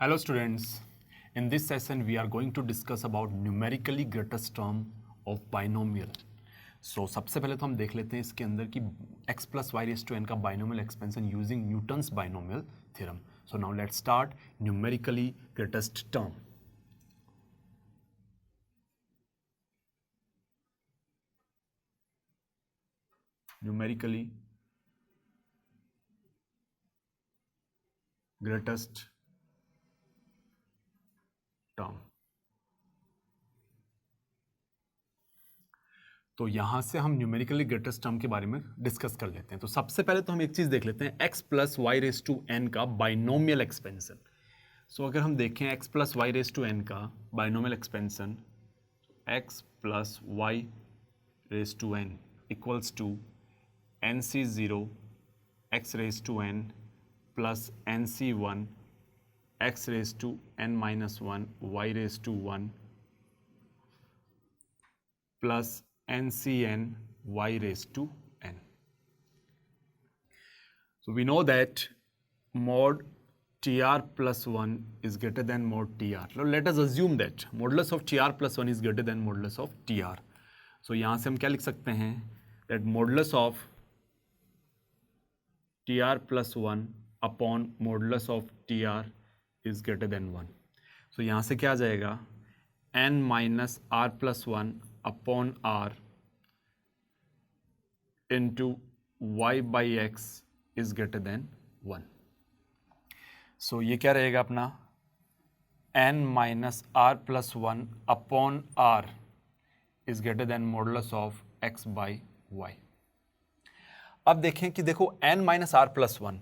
Hello students, in this session we are going to discuss about numerically greatest term of binomial. So सबसे पहले तो हम देख लेते हैं इसके अंदर कि x plus y raised to n का binomial expansion using Newton's binomial theorem. So now let's start numerically greatest term. Numerically greatest term. तो यहाँ से हम न्यूमेरिकली ग्रेटेस्ट टर्म के बारे में डिस्कस कर लेते हैं. तो सबसे पहले तो हम एक चीज़ देख लेते हैं x plus y raise to n का बाइनोमियल एक्सपेंशन. सो अगर हम देखें x plus y raise to n का binomial expansion x plus y raise to n equals to n c zero x raise to n plus n c one x raise to n minus one y raise to one plus NCN y raised to n. So we know that mod tr plus 1 is greater than mod tr. Now let us assume that modulus of tr plus 1 is greater than modulus of tr. So यहाँ से हम क्या लिख सकते हैं that modulus of tr plus 1 upon modulus of tr is greater than 1. So यहाँ से क्या आ जाएगा n minus r plus 1 upon r into y by x is greater than 1. So ये क्या रहेगा अपना n minus r plus 1 upon r is greater than modulus of x by y. अब देखें कि देखो n minus r plus 1,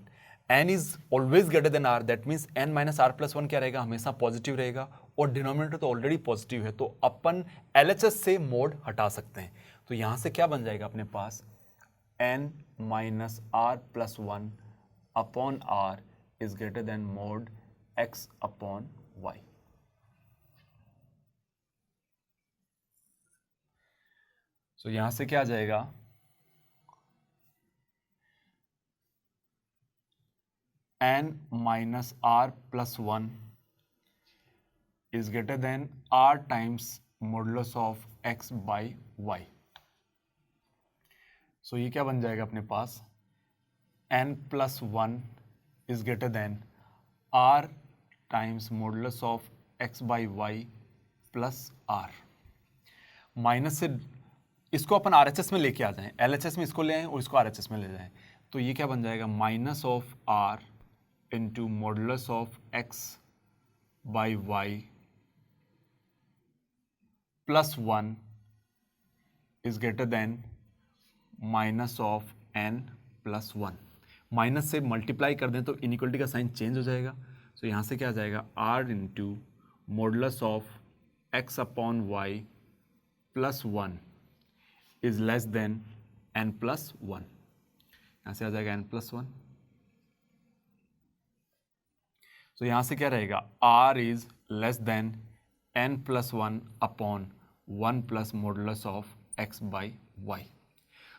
n is always greater than r, that means n minus r plus 1 क्या रहेगा, हमेशा पॉजिटिव रहेगा और denominator तो ऑलरेडी पॉजिटिव है, तो अपन LHS से मोड हटा सकते हैं. तो यहां से क्या बन जाएगा अपने पास n minus r plus 1 upon r is greater than mod x upon y. So यहां से क्या आ जाएगा n minus r plus 1 is greater than r times modulus of x by y. So ये क्या बन जाएगा अपने पास n plus 1 is greater than r times modulus of x by y plus r. Minus से इसको अपन RHS में लेके आ जाएं, LHS में इसको ले आएं और इसको RHS में ले जाएं, तो ये क्या बन जाएगा minus of r into modulus of x by y plus 1 is greater then minus of n plus 1. Minus से मल्टीप्लाई कर दें तो इनइक्वलिटी का साइन चेंज हो जाएगा. सो यहाँ से क्या आ जाएगा r into modulus of x upon Y plus 1 is less than n plus 1. यहाँ से आ जाएगा n प्लस 1. सो यहाँ से क्या रहेगा r is less than n plus 1 upon 1 plus modulus of x by y.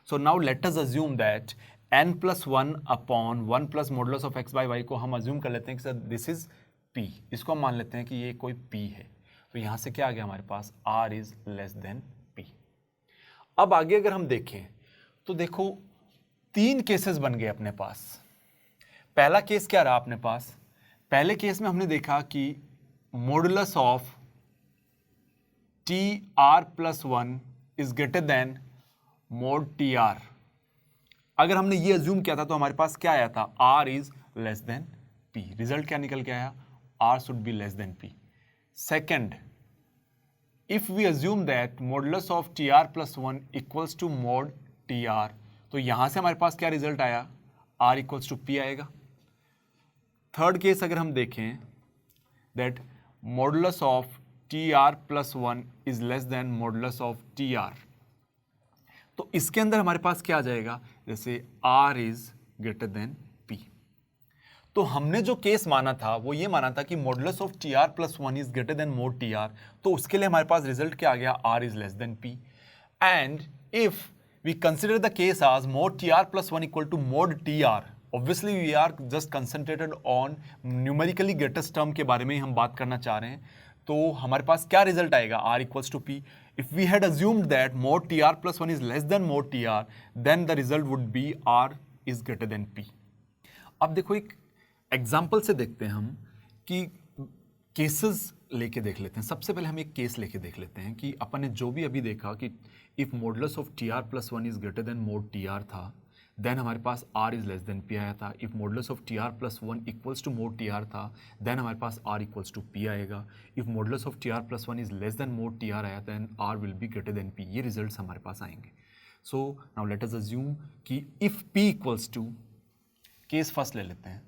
So now let us assume that n plus 1 upon 1 plus modulus of x by y को हम assume कर लेते हैं कि सर this is p. इसको हम मान लेते हैं कि ये कोई p है. तो यहाँ से क्या आ गया हमारे पास r is less than p. अब आगे अगर हम देखें तो देखो 3 केसेस बन गए अपने पास. पहला केस क्या रहा अपने पास, पहले केस में हमने देखा कि modulus of tr plus 1 is greater than mod tr. अगर हमने ये अज्यूम किया था तो हमारे पास क्या आया था r is less than p. Result क्या निकल के आया r should be less than p. Second, if we assume that modulus of tr plus 1 equals to mod tr, तो यहां से हमारे पास क्या रिजल्ट आया r equals to p आएगा. थर्ड केस अगर हम देखें that modulus of tr plus 1 is less than modulus of tr, तो इसके अंदर हमारे पास क्या आ जाएगा जैसे r is greater than p. तो हमने जो केस माना था वो ये माना था कि modulus of tr plus 1 is greater then mode tr, तो उसके लिए हमारे पास रिजल्ट क्या आ गया r is less than p. And if we consider the case as mod tr plus 1 equal to mod tr obviously we are just concentrated on numerically greatest term के बारे में ही हम बात करना चाह रहे हैं। तो हमारे पास क्या रिजल्ट आएगा, r equals to p। If we had assumed that mod tr plus 1 is less than mod tr, then the result would be r is greater than p। अब देखो एक एग्जाम्पल से देखते हैं हम कि केसेस लेके देख लेते हैं। सबसे पहले हम एक केस लेके देख लेते हैं कि अपन ने जो भी अभी देखा कि if modulus of tr plus 1 is greater than mod tr था, देन हमारे पास r is less than p आया था। If modulus of tr plus 1 equals to mod tr था, देन हमारे पास r इक्वल्स टू p आएगा। If modulus of tr plus 1 is less than mod tr आया, then r will be greater than p। ये results हमारे पास आएंगे। So now let us assume कि if p equals to, case first ले लेते हैं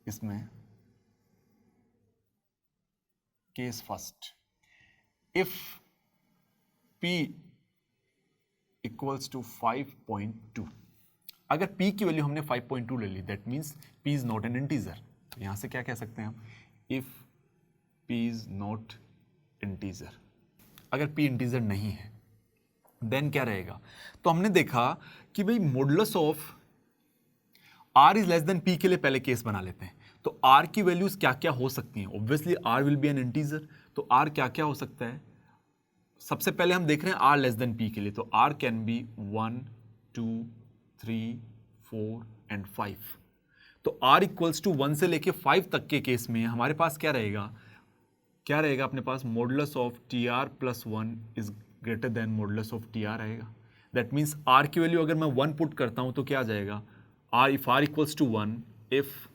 इसमें, case first, if p equals to 5.2, अगर p की वैल्यू हमने 5.2 ले ली, that means p is not an integer. तो यहां से क्या कह सकते हैं हम, if p is not integer. अगर p इंटीजर नहीं है देन क्या रहेगा, तो हमने देखा कि भाई modulus of r is less than p के लिए पहले केस बना लेते हैं। तो r की वैल्यूज क्या क्या हो सकती हैं, obviously r will B N integer. तो r क्या क्या हो सकता है, सबसे पहले हम देख रहे हैं r लेस देन p के लिए, तो r कैन बी 1 2 3 4 एंड 5। तो r इक्वल्स टू 1 से लेके 5 तक के केस में हमारे पास क्या रहेगा, क्या रहेगा अपने पास, modulus of tr plus 1 is greater than modulus of tr आएगा। दैट मीन्स r की वैल्यू अगर मैं 1 पुट करता हूं तो क्या आ जाएगा, r if r equals to 1, if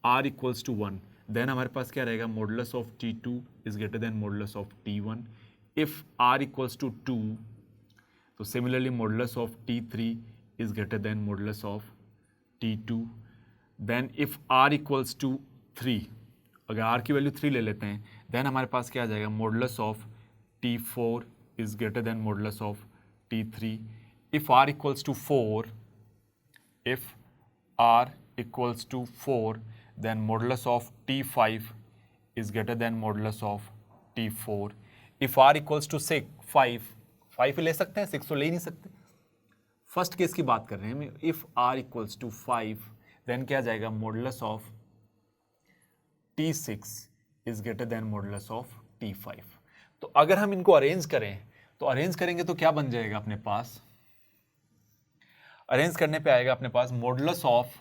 r equals to 1, then हमारे पास क्या रहेगा, modulus of t2 is greater than modulus of t1। If r equals to 2, तो similarly modulus of t3 is greater than modulus of t2। then if r equals to 3, अगर r की value 3 ले लेते हैं, then हमारे पास क्या आ जाएगा, modulus of t4 is greater than modulus of t3। if r equals to 4, if r equals to 4, then modulus of t5 is greater than modulus of t4। if r equals to 6 5 ले सकते हैं, 6 तो ले ही नहीं सकते। First case की बात कर रहे हैं, if r equals to 5, then क्या जाएगा, modulus of t6 is greater than modulus of t5। तो अगर हम इनको अरेंज करें, तो अरेंज करेंगे तो क्या बन जाएगा अपने पास, अरेंज करने पे आएगा अपने पास modulus of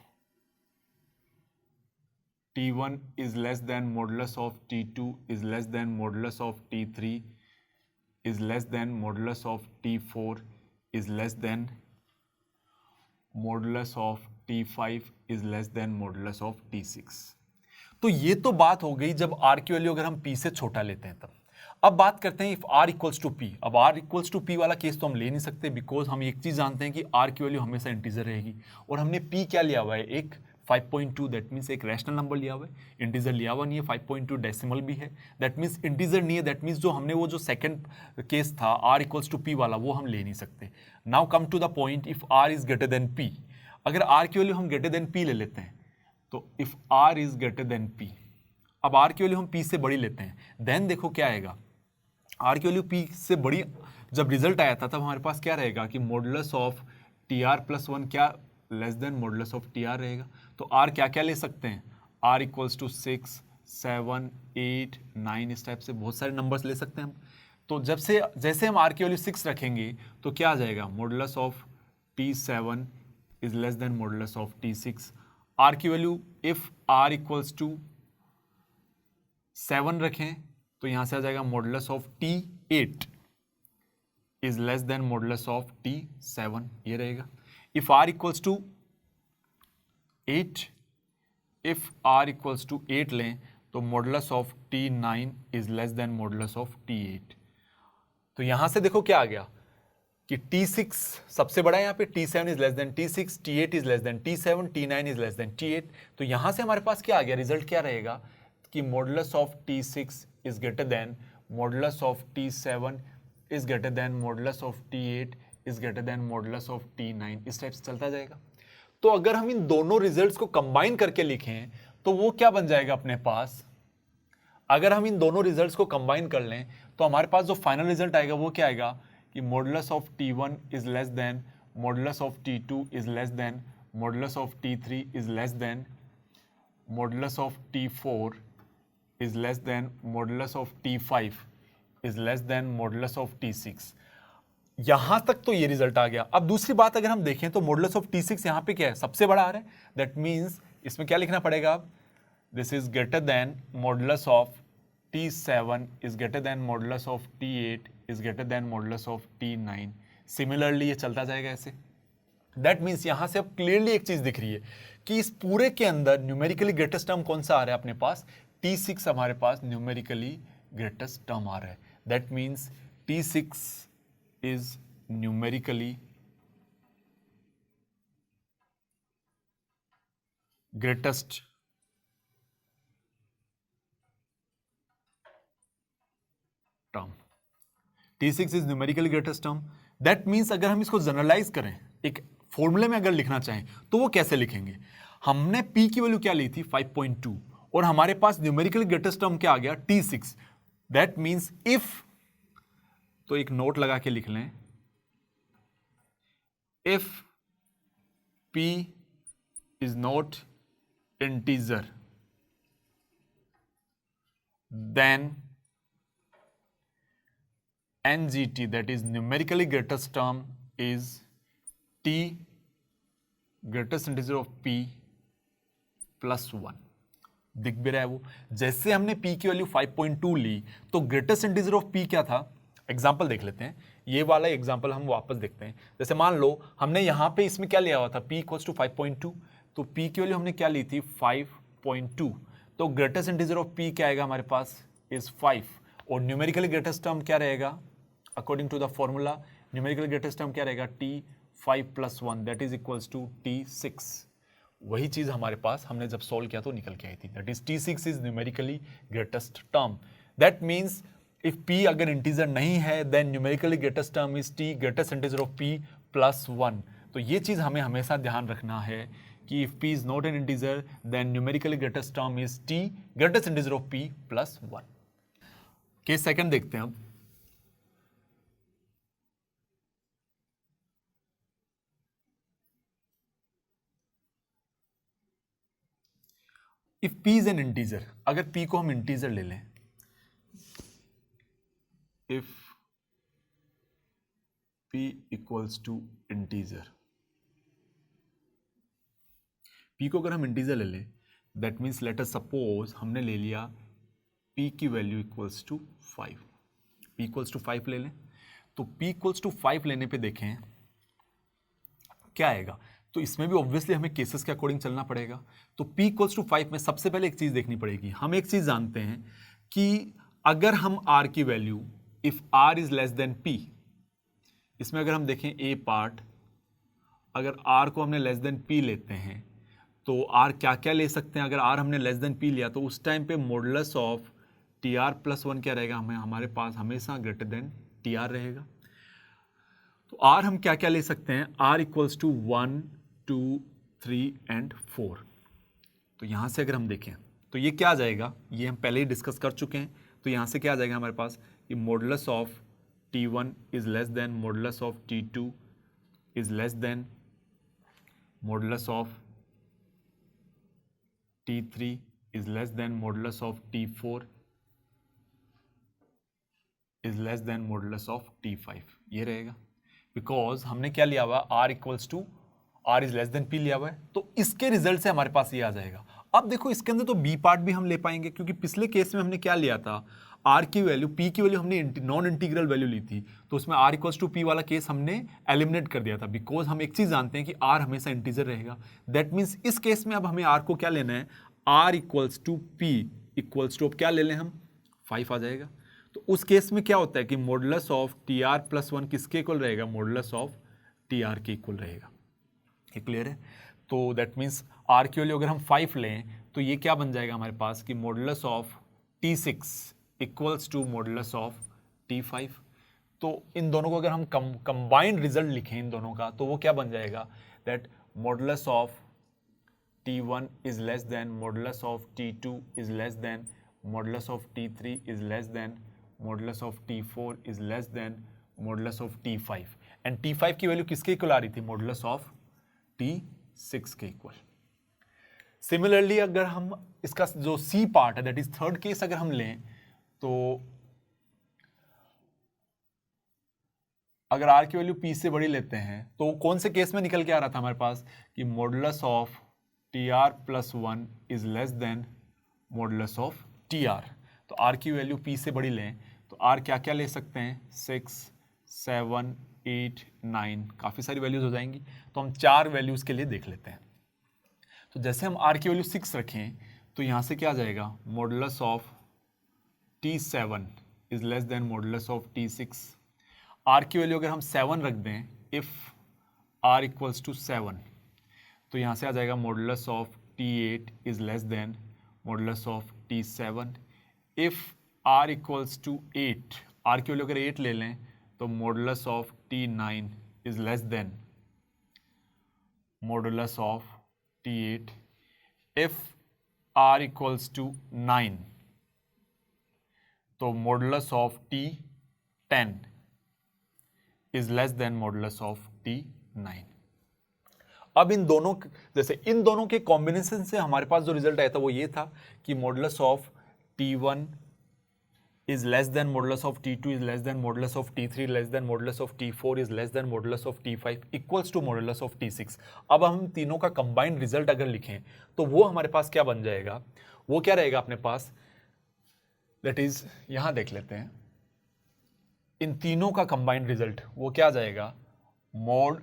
t1 is less than modulus of t2 is less than modulus of t3 is less than modulus of t4 is less than modulus of t5 is less than modulus of t6। तो ये तो बात हो गई जब r की value अगर हम p से छोटा लेते हैं तब। अब बात करते हैं if r equals to p। अब r इक्वल्स टू p वाला केस तो हम ले नहीं सकते, बिकॉज हम एक चीज जानते हैं कि r की वैल्यू हमेशा इंटीजर रहेगी, और हमने p क्या लिया हुआ है, एक 5.2, दैट मीन्स एक रैशनल नंबर लिया हुआ है, इंटीजर लिया हुआ नहीं है। 5.2 डेसिमल भी है, दैट मीन्स इंटीजर नहीं है। दैट मीन्स जो हमने वो जो सेकंड केस था r इक्वल्स टू p वाला, वो हम ले नहीं सकते। Now come to the point, if r is greater than p, अगर r की वैल्यू हम ग्रेटर देन p ले लेते हैं, तो if r is greater than p, अब r की वैल्यू हम p से बड़ी लेते हैं, देन देखो क्या आएगा, r की वैल्यू p से बड़ी जब रिजल्ट आया था तब हमारे पास क्या रहेगा कि मॉडुलस ऑफ tr प्लस 1 क्या less than modulus of tr रहेगा। तो r क्या क्या ले सकते हैं, r इक्वल्स टू 6 7 8 9, इस टाइप से बहुत सारे नंबर्स ले सकते हैं हम। तो जब से जैसे हम r की वैल्यू 6 रखेंगे तो क्या आ जाएगा, modulus of t7 is less than modulus of t6। r की value if r equals to 7 रखें तो यहां से आ जाएगा modulus of t8 is less than modulus of t7, ये रहेगा। If r equals to 8, if r equals to 8 लें तो modulus of t9 is less than modulus of t8। तो यहां से देखो क्या आ गया कि t6 सबसे बड़ा है, यहाँ पे t7 is less then t6, t8 is less then t7, t9 is less then t8। तो यहां से हमारे पास क्या आ गया, रिजल्ट क्या रहेगा कि modulus of t6 is greater than modulus of t7 is greater than modulus of t8 is greater than modulus of t9, इस टाइप से चलता जाएगा। तो अगर हम इन दोनों रिजल्ट्स को कंबाइन करके लिखें तो वो क्या बन जाएगा अपने पास, अगर हम इन दोनों रिजल्ट्स को कंबाइन कर लें तो हमारे पास जो फाइनल रिजल्ट आएगा वो क्या आएगा कि modulus of t1 is less than modulus of t2 is less then modulus of T3 is less than modulus of T4 is less than modulus of T5 is less than modulus of T6। यहां तक तो ये result आ गया। अब दूसरी बात अगर हम देखें तो मॉडुलस ऑफ T6 यहां पे क्या है, सबसे बड़ा आ रहा है। दैट मींस इसमें क्या लिखना पड़ेगा अब, this is greater than modulus of T7 is greater than modulus of T8 is greater than modulus of T9। Similarly ये चलता जाएगा ऐसे। दैट मीन्स यहां से अब क्लियरली एक चीज दिख रही है कि इस पूरे के अंदर न्यूमेरिकली ग्रेटेस्ट टर्म कौन सा आ रहा है अपने पास, T6 हमारे पास न्यूमेरिकली ग्रेटेस्ट टर्म आ रहा है। That means T6 is numerically greatest term। T6 is numerically greatest term। That means अगर हम इसको जनरलाइज करें, एक फॉर्मूले में अगर लिखना चाहें तो वो कैसे लिखेंगे। हमने P की वैल्यू क्या ली थी 5.2 और हमारे पास न्यूमेरिकली ग्रेटेस्ट टर्म क्या आ गया T6। दैट मीन्स इफ, तो एक नोट लगा के लिख लें, if P is not integer then NGT, that is numerically greatest term, is T greatest integer of P plus 1। दिख भी रहा है वो, जैसे हमने P की वैल्यू 5.2 ली तो ग्रेटेस्ट इंटीजर ऑफ P क्या था। एग्जाम्पल देख लेते हैं, ये वाला एग्जाम्पल हम वापस देखते हैं। जैसे मान लो हमने यहाँ पे इसमें क्या लिया हुआ था, P इक्वल्स टू 5.2, तो P की वैल्यू हमने क्या ली थी 5.2, तो ग्रेटेस्ट इंटीजर ऑफ P क्या आएगा हमारे पास इज 5, और न्यूमेरिकली ग्रेटेस्ट टर्म क्या रहेगा according to the formula, numerically greatest term क्या रहेगा T5 plus 1 that is equals to T6। वही चीज हमारे पास हमने जब सॉल्व किया तो निकल के आई थी, that is T6 is numerically greatest term. That means if P अगर इंटीजर नहीं है then numerically greatest term is T greatest integer of P plus 1। तो ये चीज हमें हमेशा ध्यान रखना है कि if P is not an integer then numerically greatest term is T greatest integer of P plus 1। Case second देखते हैं अब। if P is an integer, अगर P को हम इंटीजर ले लें, if P equals to integer, P को अगर हम इंटीजर ले लें, that means let us suppose हमने ले लिया P की value equals to 5, P equals to 5 ले लें, तो P इक्वल्स टू 5 लेने पे देखें क्या आएगा। तो इसमें भी ऑब्वियसली हमें केसेस के अकॉर्डिंग चलना पड़ेगा। तो P इक्वल्स टू 5 में सबसे पहले एक चीज देखनी पड़ेगी, हम एक चीज जानते हैं कि अगर हम R की value if R is less than P, इसमें अगर हम देखें A पार्ट, अगर R को हमने लेस देन P लेते हैं तो R क्या क्या ले सकते हैं। अगर R हमने लेस देन P लिया तो उस टाइम पे मॉडुलस ऑफ TR प्लस 1 क्या रहेगा, हमें हमारे पास हमेशा ग्रेटर देन TR रहेगा। तो R हम क्या क्या ले सकते हैं, R इक्वल्स टू 1 2 3 एंड 4। तो यहां से अगर हम देखें तो ये क्या आ जाएगा, ये हम पहले ही डिस्कस कर चुके हैं। तो यहां से क्या आ जाएगा हमारे पास कि modulus of T1 is less than modulus of T2 is less than modulus of T3 is less than modulus of T4 is less than modulus of T5। ये रहेगा बिकॉज हमने क्या लिया हुआ, R equals to R is less than P लिया हुआ है, तो इसके रिजल्ट से हमारे पास ये आ जाएगा। अब देखो इसके अंदर तो B पार्ट भी हम ले पाएंगे, क्योंकि पिछले केस में हमने क्या लिया था, R की वैल्यू, P की वैल्यू हमने नॉन इंटीग्रल वैल्यू ली थी, तो उसमें R इक्वल्स टू P वाला केस हमने एलिमिनेट कर दिया था, बिकॉज हम एक चीज जानते हैं कि R हमेशा इंटीजर रहेगा। दैट मीन्स इस केस में अब हमें R को क्या लेना है, R equals to P equals to, अब क्या ले लें हम 5 आ जाएगा। तो उस केस में क्या होता है कि मॉडुलस ऑफ TR प्लस 1 किसके इक्वल रहेगा, मॉडुलस ऑफ TR के इक्वल रहेगा। ये क्लियर है। तो दैट मीन्स R की वैल्यू अगर हम 5 लें तो ये क्या बन जाएगा हमारे पास कि modulus of T6 equals to modulus of T5। तो इन दोनों को अगर हम कंबाइंड रिजल्ट लिखें इन दोनों का, तो वो क्या बन जाएगा, that modulus of T1 is less than modulus of T2 is less than modulus of T3 is less than modulus of T4 is less than modulus of T5। And T5 की value किसके equal आ रही थी, modulus of T 6 के equal. Similarly अगर हम इसका जो C part है, दैट इज थर्ड केस, अगर हम लें तो अगर आर की वैल्यू पी से बड़ी लेते हैं तो कौन से केस में निकल के आ रहा था हमारे पास कि modulus of T R plus 1 is less than modulus of T R. तो आर की वैल्यू पी से बड़ी लें तो आर क्या क्या ले सकते हैं, 6, 7, 8, 9, काफ़ी सारी वैल्यूज हो जाएंगी। तो हम 4 वैल्यूज के लिए देख लेते हैं। तो जैसे हम आर की वैल्यू 6 रखें तो यहाँ से क्या आ जाएगा, modulus of T7 is less than modulus of T6। R की वैल्यू अगर हम 7 रख दें, इफ आर इक्वल्स टू 7, तो यहाँ से आ जाएगा modulus of T8 is less than modulus of T7। If R equals to 8, R की वैल्यू अगर 8 ले लें तो modulus of T9 is less than modulus of T8। If R equals to 9 तो modulus of T10 is less than modulus of T9। अब इन दोनों के combination से हमारे पास जो रिजल्ट आया था वो ये था कि modulus of T1 is less than modulus of T2 is less than modulus of T3 less than modulus of T4 is less than modulus of T5 equals to modulus of T6। अब हम तीनों का combined result अगर लिखें तो वो हमारे पास क्या बन जाएगा, वो क्या रहेगा अपने पास, दैट इज यहां देख लेते हैं, इन तीनों का कंबाइंड रिजल्ट वो क्या आ जाएगा, mode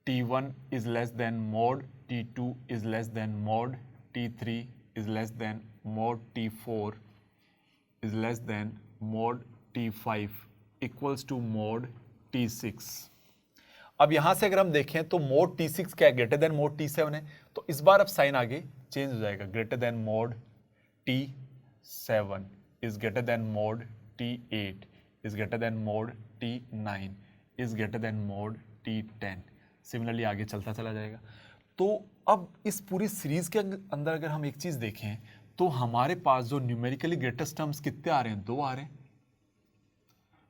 T1 is less then mode T2 is less then mode T3 is less then mode T4 is less than mod T5 equals to mod T6। अब यहां से अगर हम देखें तो mod T6 क्या है, ग्रेटर देन mod T7 है, तो इस बार अब साइन आगे चेंज हो जाएगा, greater than mod T7 is greater than mod T8 is greater than mod T9 is greater than mod T10। Similarly आगे चलता चला जाएगा। तो अब इस पूरी सीरीज के अंदर अगर हम एक चीज देखें तो हमारे पास जो न्यूमेरिकली ग्रेटेस्ट टर्म्स कितने आ रहे हैं, 2 आ रहे हैं।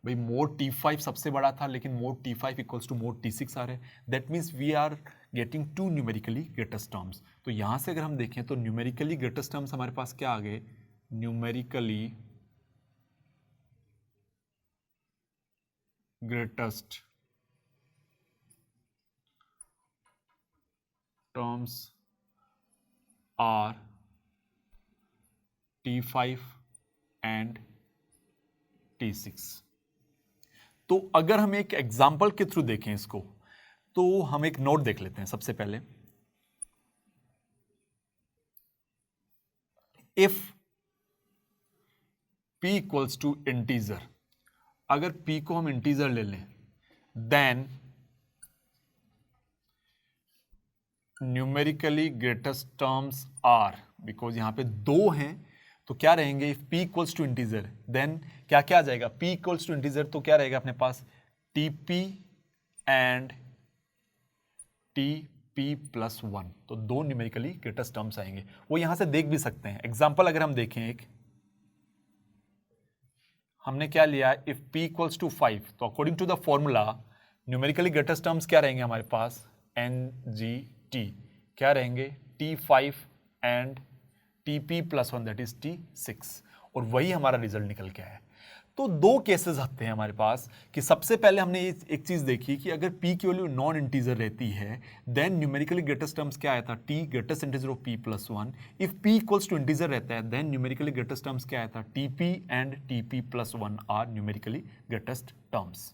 भाई मोड T5 सबसे बड़ा था लेकिन mod T5 equals to mod T6 आ रहे हैं। That means we are getting 2 numerically greatest terms. तो यहां से अगर हम देखें तो न्यूमेरिकली ग्रेटेस्ट टर्म्स हमारे पास क्या आ गए, numerically greatest terms are T5 and T6। तो अगर हम एक एग्जाम्पल के थ्रू देखें इसको तो हम एक नोट देख लेते हैं। सबसे पहले if P equals to integer, अगर P को हम इंटीजर ले लें then numerically greatest terms are, because यहां पे 2 हैं तो क्या रहेंगे, if P equals to integer then क्या क्या आ जाएगा, P इक्वल्स टू इंटीजर तो क्या रहेगा अपने पास, TP एंड TP प्लस 1। तो 2 न्यूमेरिकली ग्रेटेस्ट टर्म्स आएंगे, वो यहां से देख भी सकते हैं। एग्जाम्पल अगर हम देखें, एक हमने क्या लिया, इफ P इक्वल्स टू 5 तो according to the formula numerically greatest terms क्या रहेंगे हमारे पास, NGT क्या रहेंगे, T5 and TP plus 1 that is T6, और वही हमारा रिजल्ट निकल के आया। तो 2 केसेस आते हैं हमारे पास कि सबसे पहले हमने एक चीज देखी कि अगर P की वैल्यू नॉन इंटीजर रहती है देन न्यूमेरिकली ग्रेटेस्ट टर्म्स क्या आया था, T greatest integer of P plus 1। If P equals to integer रहता है देन न्यूमेरिकली ग्रेटेस्ट टर्म्स क्या आया था, TP and TP plus 1 are numerically greatest terms.